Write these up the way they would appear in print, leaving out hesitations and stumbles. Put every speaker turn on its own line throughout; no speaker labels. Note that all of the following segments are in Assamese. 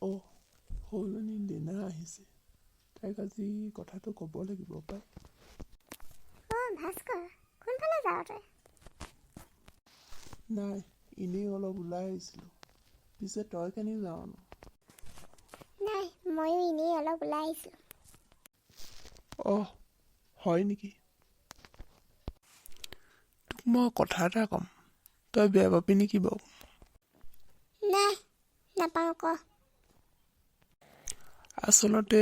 অঁ সৌজনী লিনা আহিছে। তাইক আজি কথাটো ক'ব লাগিব পাই।
ভাস্কৰ, কোনফালে যাৱ তই?
নাই, এনেই অলপ ওলাই আহিছিলোঁ। পিছে তই কেনি যাৱনো?
নাই, ময়ো এনেই অলপ ওলাই আহিছিলোঁ।
অঁ হয় নেকি? তোক মই কথা এটা ক'ম, তই বেয়া পাবি নেকি বাৰু?
নাই, নাপাওঁ, ক।
আচলতে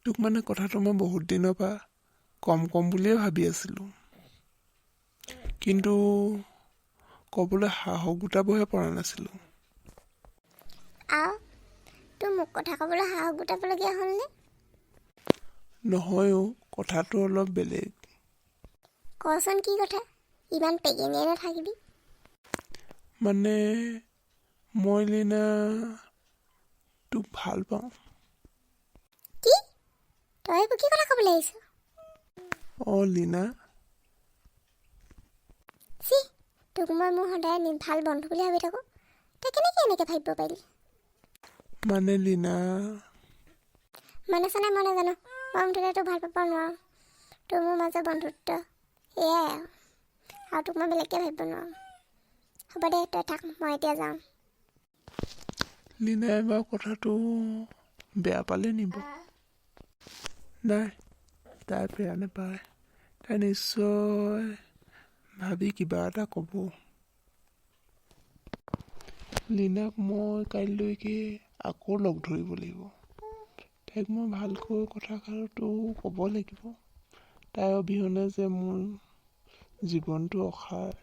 তোক মানে কথাটো মই বহুত দিনৰ পৰা কম বুলিয়ে ভাবি আছিলোঁ, কিন্তু ক'বলৈ সাহস গোটাবহে পৰা নাছিলোঁ।
তোৰ মোক কথা ক'বলৈ সাহস গোটাবলগীয়া হ'লনে?
নহয়, কথাটো অলপ বেলেগ।
কচোন কি কথা, ইমান পেগেনিয়াই নাথাকিবি।
মানে মই লিনা তোক ভাল পাওঁ।
কি? তই এইবোৰ কি কথা ক'বলৈ আহিছ?
অঁ লিনা,
তোক মই মোৰ সদায় ভাল বন্ধু বুলি ভাবি থাকোঁ, তই কেনেকৈ এনেকৈ ভাবিব পাৰিলি?
মানে লিনা,
মানে চানে মই নাজানো, মই মুঠতে তোক ভাল পাব নোৱাৰোঁ। তোৰ মোৰ মাজৰ বন্ধুত্ব এয়াই আৰু তোক মই বেলেগকৈ ভাবিব নোৱাৰোঁ। হ'ব দে, তই থাক, মই এতিয়া যাওঁ।
লিনাই বাৰু কথাটো বেয়া পালে নিব? নাই, তাই বেয়া নাপায়। তাই নিশ্চয় ভাবি কিবা এটা ক'ব। লিনাক মই কাইলৈকে আকৌ লগ ধৰিব লাগিব। তাইক মই ভালকৈ কথাষাৰটো ক'ব লাগিব। তাই অবিহনে যে মোৰ জীৱনটো অসাৰ।